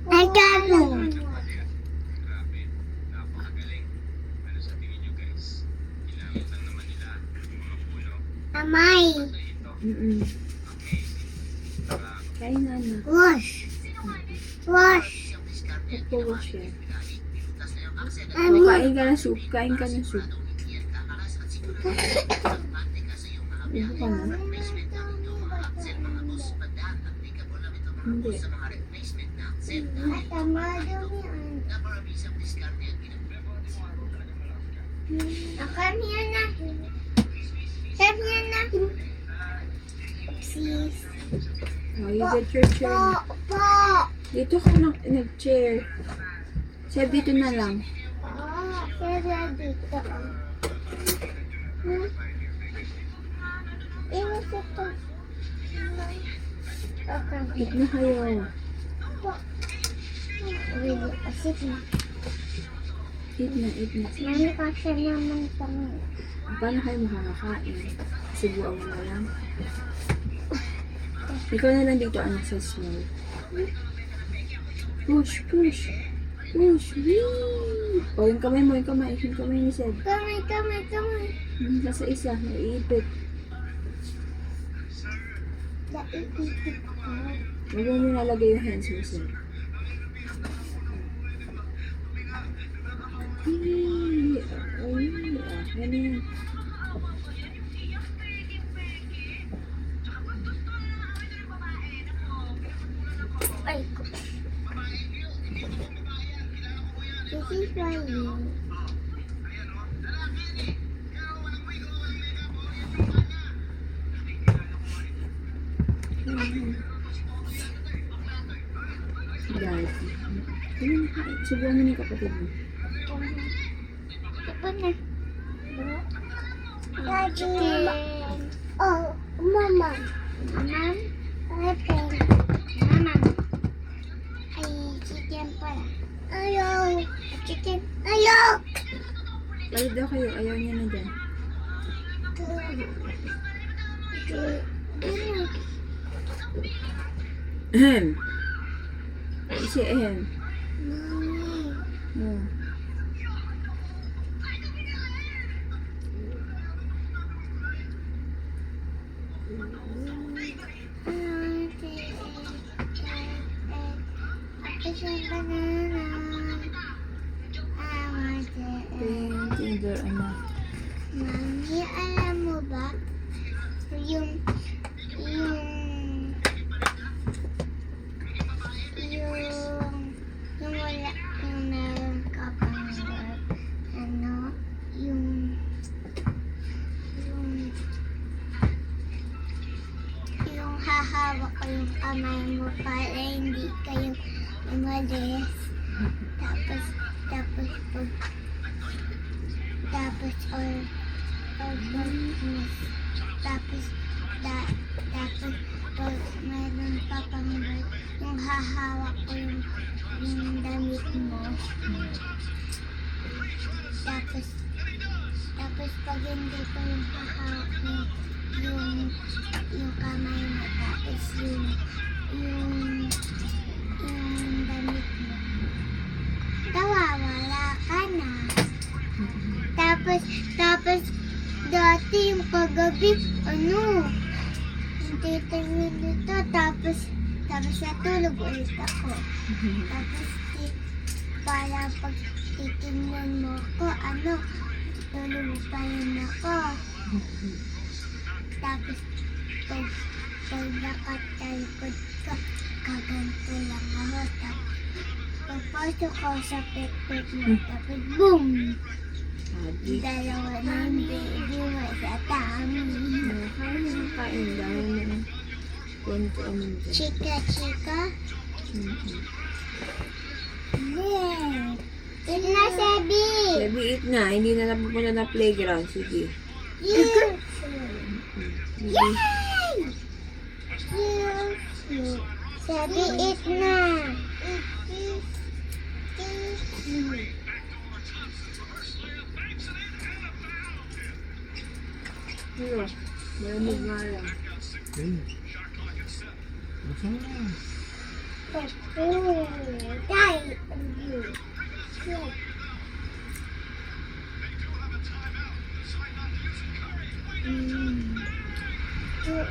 Ay, gago. Grabe, napakagaling. Ano sa tingin nyo guys? Ginamit lang naman nila yung mga puno. Amay. Sa ito, Mm-mm. amazing. Saka, Kain na na. Wash. Wash. Magpo-wash yan. Ano? O, kain ka ng soup. Kain ka ng soup. Ibo ka na? Hindi. At tama daw yan. Akan yan na. Akan yan na. Oopsies. Oh, you get your chair na. Po. Dito ka nag-chair. Sir, dito na lang. Kaya dito. Iwas ito. Okay. Eat na kayo. Really, asip na. Eat na, eat na. Mami, kasi naman kami. Paano kayo makakakain? Subuan mo na lang. Ikaw na lang dito, anak, sa small. Push, push. Push. Wee! O, yung kamay mo, yung kamay. Yung kamay ni Seb. Kamay. Nasa isa, naiipit. Naiipit ko. Huwag mo nalagay yung hands mo, Seb. Ay, ano yan? Ay, ko. This is why you. Dahil. Ano na kain? Subuan mo na yung kapatid mo. Ito na. Daddy. Oh, mama. Mama. Open. Mama. Ay, chicken pala. Ayaw. Chicken. Ayaw. Balik daw kayo. Ayaw niya na dyan. Ahem. Si ahem. Mami. Oh. Tinidor, anak. Mami, alam mo ba? Yung wala, yung meron ka pang work, ano, yung hahawak ko yung kamay mo para hindi kayo umalis. Tapos pag meron pa pang work, yung hahawak ko yung damit mo. Tapos pag hindi ko yung hahawak yung kamay mo, tapos yung damit mo, kawawala ka na. Tapos dati yung kagabi, hindi tingin dito, tapos natulog ulit ako. Tapos para pag titingnan mo ako, tulog pa rin ako. Tapos pag nakatalikod ka, kaganto lang ako. Tapos pagpasok ko sa pet mo, tapos boom! Adi. Dalawa na yung baby mo sa tummy. Kaya na kain dahil na konti ano dyan. Chika. Mm-hmm. Yeah. Eat na, Sebi. Sabi, eat na. Hindi na napupunta na playground. Sige. Yeah. Sige. Yay! Sebi, eat na. Ano? Malamig nga lang. Buksan mo na. Die. You. Yeah. Mm. Two.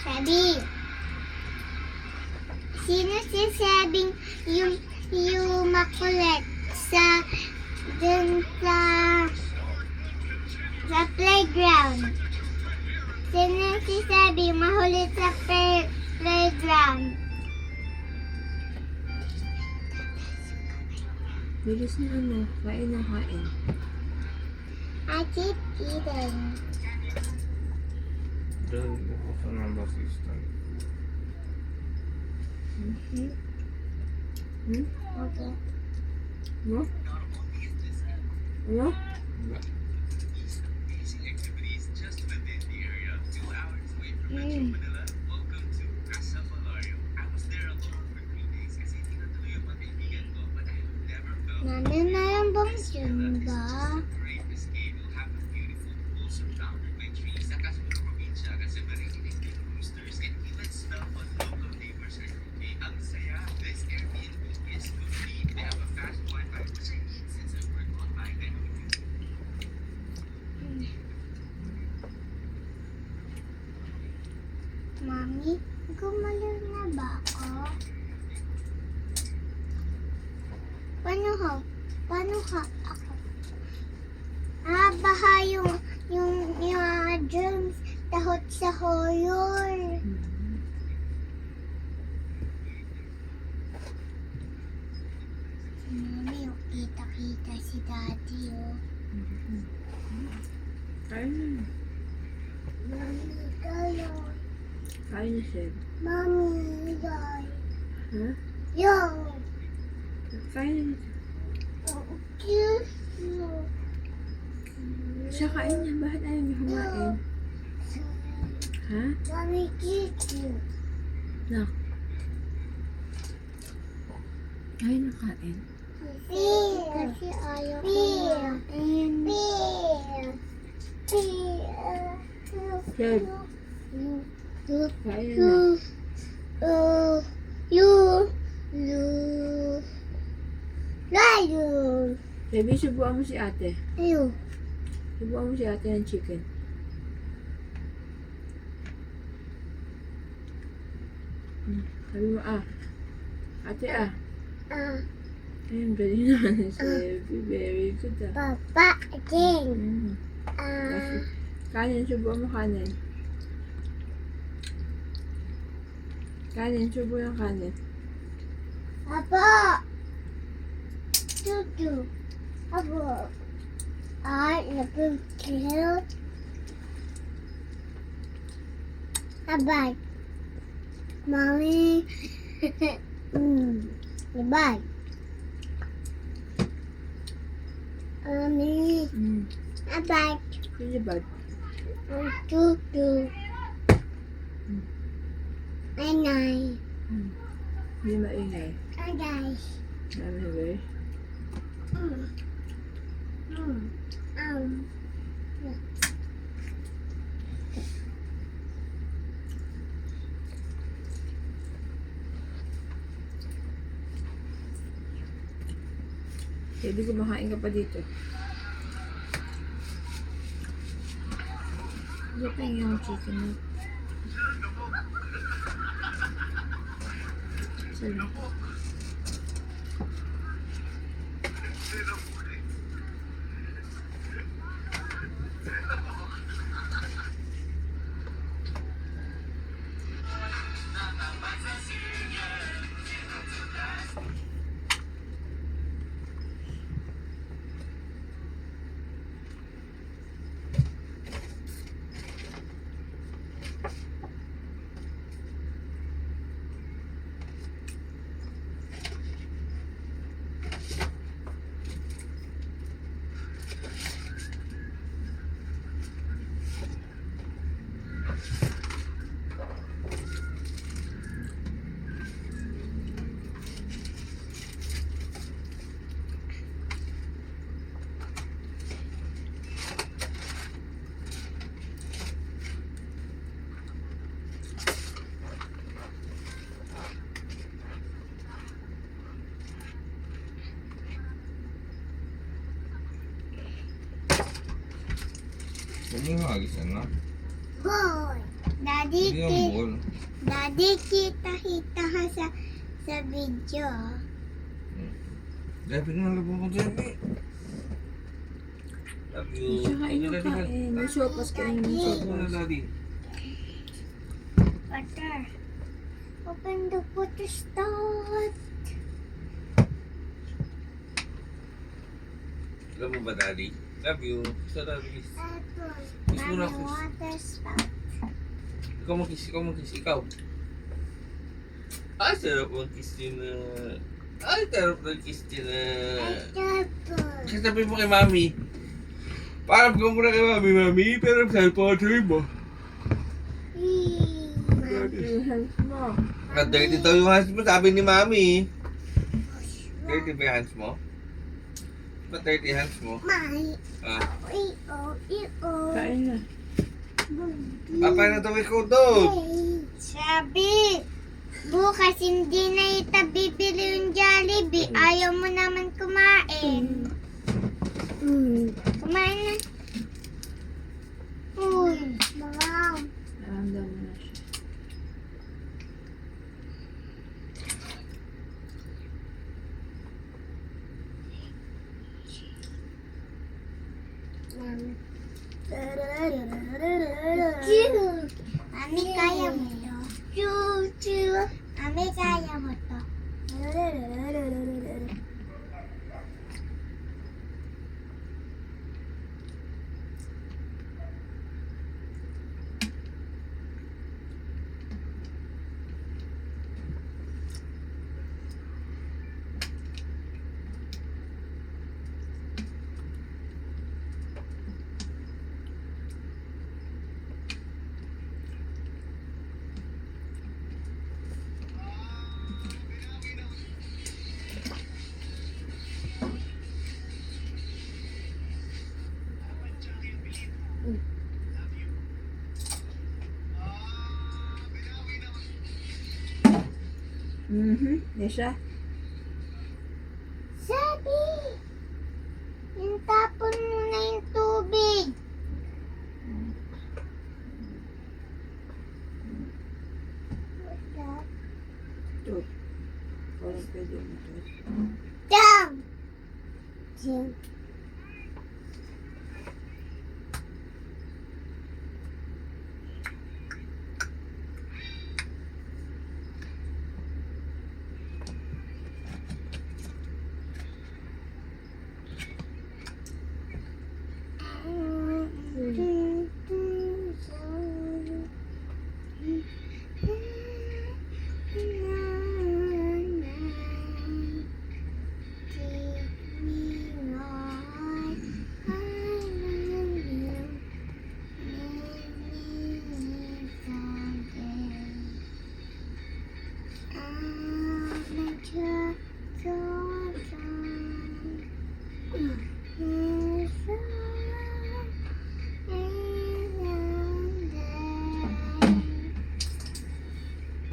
Sabi. Sino si Sabing yung makulit sa dun sa playground? Sino si Sabing mahulit sa playground? Bilis na ano. Kain na kain. I keep eating. Dahil ako ng assistant. Hmm? Okay. Ano? Ano? Easy activities just within the area. 2 hours away from Metro Mm. Manila. Welcome to Casa Valario. I was there alone for 3 days kasi hindi natuloy ang mga kaibigan ko, but I have never felt Namin na yung bang ba? great escape. You'll have a beautiful pool surrounded by trees. Sa Casulo probinsya kasi marinig yung roosters and even smell what local neighbors are cooking. Ang saya. This Airbnb is complete. They have a fast Wi-Fi, which I need since I work online. And Mami, gumalaw na ba ako? Paano ako? Baha yung germs tahot sa horror. Si Mami, yung kita-kita si Daddy, oh. Kain na. Mami, kayo. Kain na siya. Mami, yoy. Ha? Yoy. Kain na. Cute. Siya kain na. Bakit ayaw niya kumain? Ha? Mami, cute. Nak. Ayaw na kain. Beer. Kasi ayaw ko na. Beer. Shed. Kain na. Layo. Baby, subuan mo si ate. Ayo. Subuan mo si ate ng chicken. Sabi mo Ate Ayun, galing naman si Baby. Very good Papa again. Kasi, kanin, subuan mo kanin. Kanin, subuan yung kanin. Papa. Tutu. Papa. Napagkilot. Abay. Mami. Abay. Mami. Abay. Sige ba? Tutu. Anay. Hindi maingay. Anay. Mami, very. Pwede kumakain ka pa dito. Hindi pa yung chicken na. Sala. Huwag mo hagisan na. Boy! Daddy, Hindi yung ball. Daddy, kita ka sa video. Dahil pinalabong ko dyan eh. Love you. Tsaka inyong kain. May sopas kain ng Ano sopas. daddy? Butter. Open the water start. Love mo ba daddy? Love you. Sa daddy. Apple. Kiss mo na, Mommy, kiss. water spout. Ikaw mag-kiss, ikaw. Ay, sarap mag-kiss yun na. Ay, sarap mag-kiss yun na. Apple. Sabi mo kay mami. Parang ko muna kay mami, pero sabi po sabi mo. Yung hands mo. Dirty daw yung hands mo, sabi ni mami. Dirty ba yung hands mo? Ba't dirty hands mo? May. Ah, Kain na. papa na daw ikaw doon. Sabi, bukas hindi na ita bibili yung Jollibee. Ayaw mo naman kumain. Kumain na. Uy, wow. Naramdaman na siya. Mami, kaya mo to. Mami, kaya mo to. Yes, siya. Sabi, yung tapon mo na yung tubig. Ito. Parang pwede mo ito. Dam!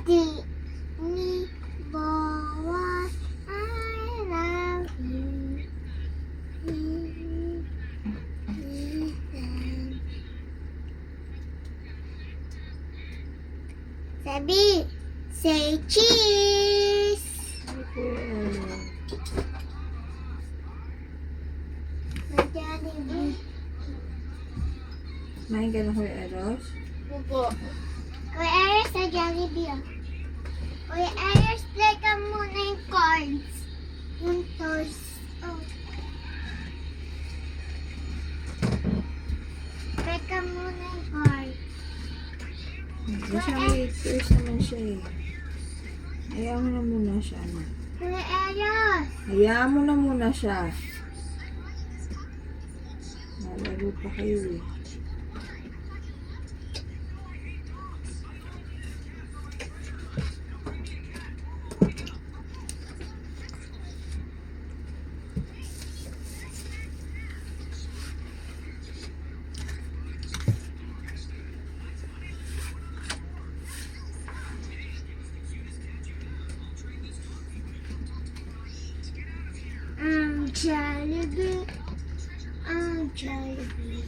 Di ni bawa I love you. Sabi, say cheese. Jollibee. Main ka na Kuya Eros? Opo. Kuya Aris sa Jollibee ah. Kuya Aris, play ka muna yung cards. Yung toys. Oh. Play ka muna yung cards. Hindi siya may first naman siya eh. Hayaan mo na muna siya. Ano? Kuya Aris. Hayaan mo na muna siya. Nalaro pa kayo eh. Jollibee. Jollibee.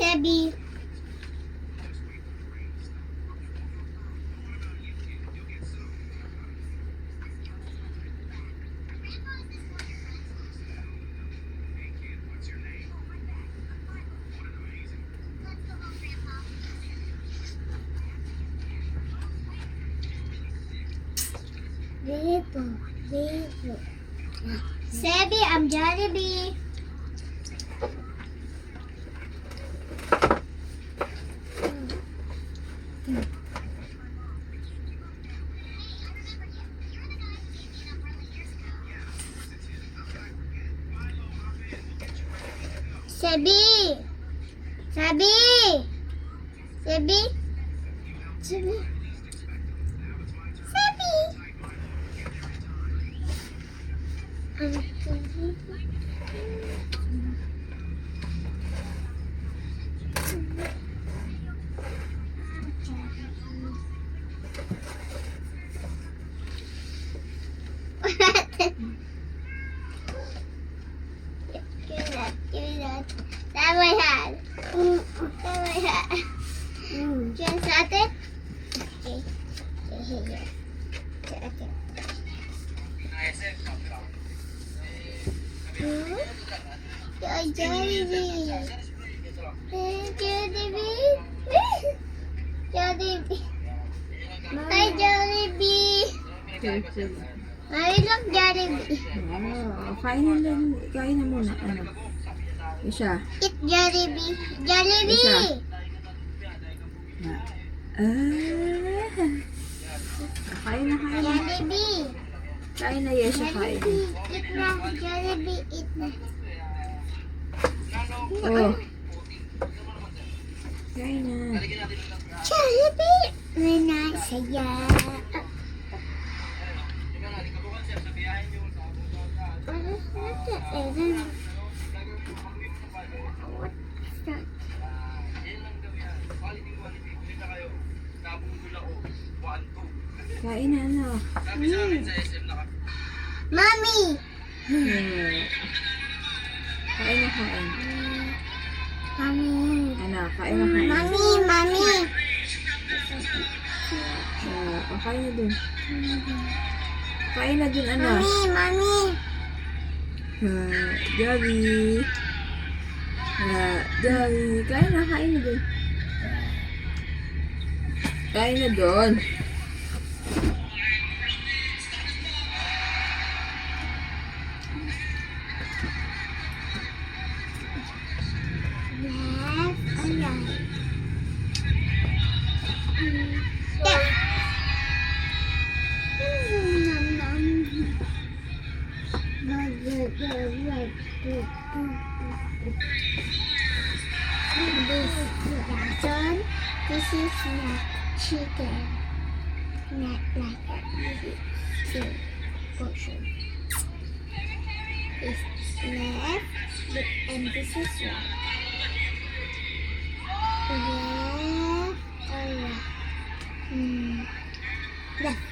Sebi. Bebo, Bebo. Sebi, I'm Jollibee. Sebi, Sebi, Sebi, Sebi, Sebi. Give me that. That my hand. That my hand. Just at it. Okay. Here. Okay. Jollibee. Jollibee. Jollibee. Hi, Jollibee. Ay, look, Jollibee. Kain na muna. Ano? Isa. Eat Jollibee. Jollibee. Isa. Kain na. Jollibee. Kain na, Yesha, kain. Jollibee. Eat na. Jollibee. Eat na. Oh. Kain na. Jollibee. May saya. Kain na, ano? Mommy. Kain na, kain. Mommy. Ano, kain na, kain. Mommy. Kain na dun. Kain na dun, ano? Mommy. Jollibee. Jollibee. Kain na dun. Kain na dun. This is not chicken. Not like that. This is portion. It's left and this is right. Left or right? Left.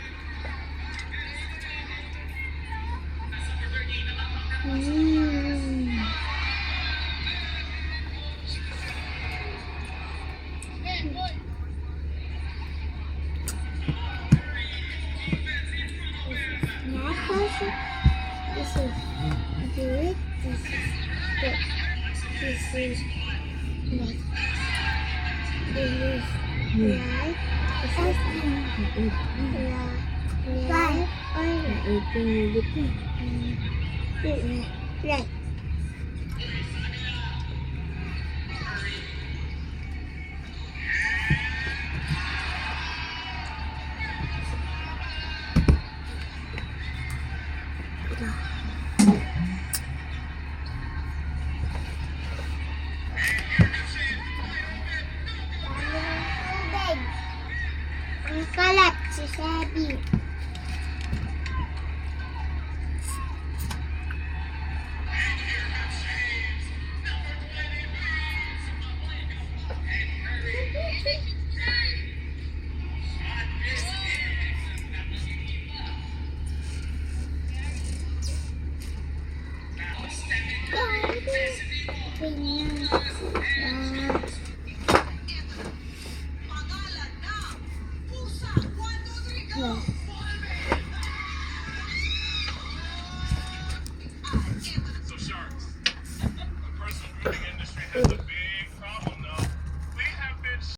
Not portion. This is good. This is good. This is left. This is right. This is right. Right. open yan.